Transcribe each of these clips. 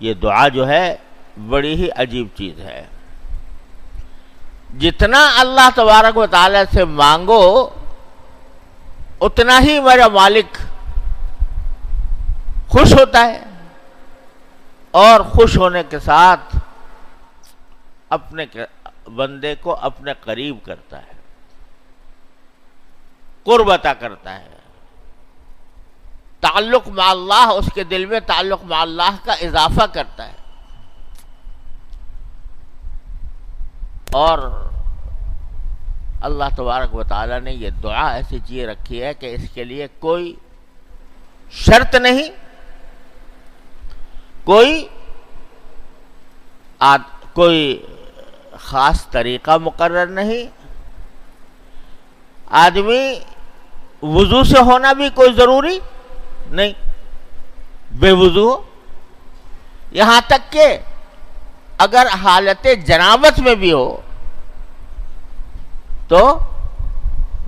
یہ دعا جو ہے بڑی ہی عجیب چیز ہے. جتنا اللہ تبارک و تعالی سے مانگو اتنا ہی میرا مالک خوش ہوتا ہے، اور خوش ہونے کے ساتھ اپنے بندے کو اپنے قریب کرتا ہے، قرب عطا کرتا ہے. تعلق مع اللہ، اس کے دل میں تعلق مع اللہ کا اضافہ کرتا ہے. اور اللہ تبارک و تعالی نے یہ دعا ایسی چیز رکھی ہے کہ اس کے لیے کوئی شرط نہیں، کوئی خاص طریقہ مقرر نہیں. آدمی وضو سے ہونا بھی کوئی ضروری نہیں، بے وضو ہو. یہاں تک کہ اگر حالت جنابت میں بھی ہو تو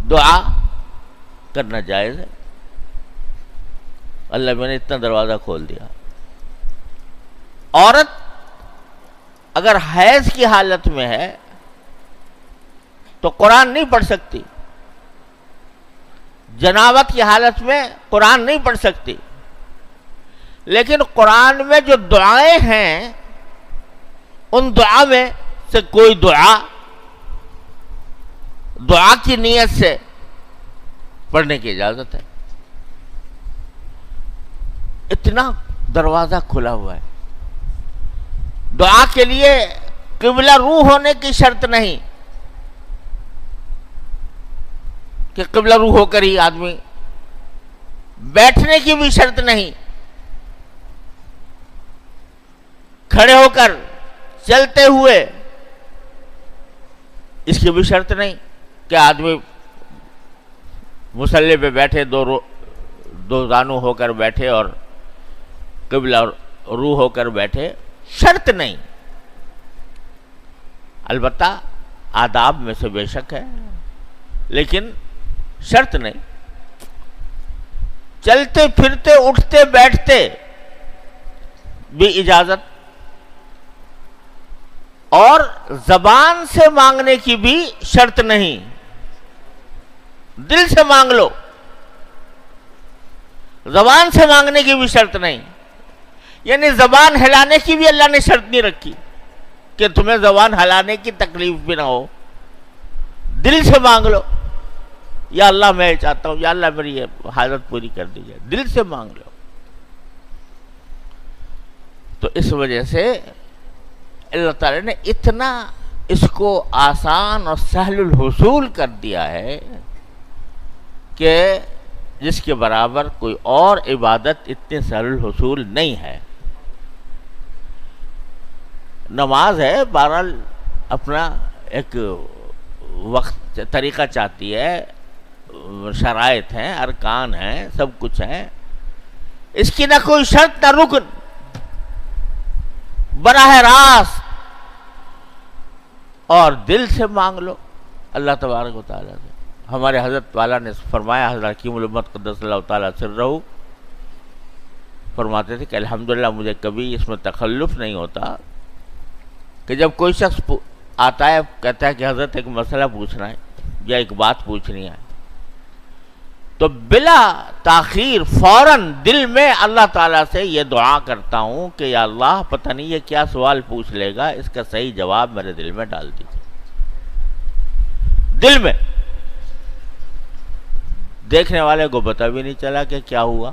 دعا کرنا جائز ہے. اللہ میں نے اتنا دروازہ کھول دیا. عورت اگر حیض کی حالت میں ہے تو قرآن نہیں پڑھ سکتی، جنابت کی حالت میں قرآن نہیں پڑھ سکتی. لیکن قرآن میں جو دعائیں ہیں ان دعا میں سے کوئی دعا کی نیت سے پڑھنے کی اجازت ہے. اتنا دروازہ کھلا ہوا ہے. دعا کے لیے قبلہ رو ہونے کی شرط نہیں کہ قبلہ رو ہو کر ہی آدمی، بیٹھنے کی بھی شرط نہیں، کھڑے ہو کر چلتے ہوئے اس کی بھی شرط نہیں کہ آدمی مصلی پہ بیٹھے، دو زانو ہو کر بیٹھے اور قبلہ رو ہو کر بیٹھے. شرط نہیں. البتہ آداب میں سے بے شک ہے، لیکن شرط نہیں. چلتے پھرتے اٹھتے بیٹھتے بھی اجازت، اور زبان سے مانگنے کی بھی شرط نہیں. دل سے مانگ لو، زبان سے مانگنے کی بھی شرط نہیں. یعنی زبان ہلانے کی بھی اللہ نے شرط نہیں رکھی کہ تمہیں زبان ہلانے کی تکلیف بھی نہ ہو. دل سے مانگ لو، یا اللہ میں چاہتا ہوں، یا اللہ میری یہ حاجت پوری کر دیجیے. دل سے مانگ لو. تو اس وجہ سے اللہ تعالی نے اتنا اس کو آسان اور سہل الحصول کر دیا ہے کہ جس کے برابر کوئی اور عبادت اتنے سہل الحصول نہیں ہے. نماز ہے، بہرحال اپنا ایک وقت طریقہ چاہتی ہے، شرائط ہیں، ارکان ہیں، سب کچھ ہیں. اس کی نہ کوئی شرط نہ رکن، براہ راست اور دل سے مانگ لو اللہ تبارک و تعالیٰ سے. ہمارے حضرت والا نے فرمایا، حضرت حکیم الامت قدس اللہ تعالیٰ سرہ فرماتے تھے کہ الحمدللہ مجھے کبھی اس میں تخلف نہیں ہوتا کہ جب کوئی شخص آتا ہے کہتا ہے کہ حضرت ایک مسئلہ پوچھنا ہے یا ایک بات پوچھنی ہے، تو بلا تاخیر فوراً دل میں اللہ تعالیٰ سے یہ دعا کرتا ہوں کہ یا اللہ پتہ نہیں یہ کیا سوال پوچھ لے گا، اس کا صحیح جواب میرے دل میں ڈال دیجیے. دل میں دیکھنے والے کو پتہ بھی نہیں چلا کہ کیا ہوا.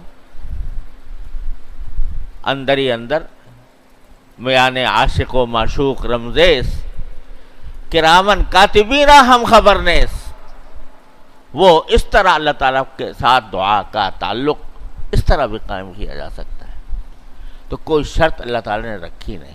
اندر ہی اندر میان عاشق و معشوق رمزیس کرامن کاتبین ہم خبر نیس. وہ اس طرح اللہ تعالیٰ کے ساتھ دعا کا تعلق اس طرح بھی قائم کیا جا سکتا ہے. تو کوئی شرط اللہ تعالیٰ نے رکھی نہیں.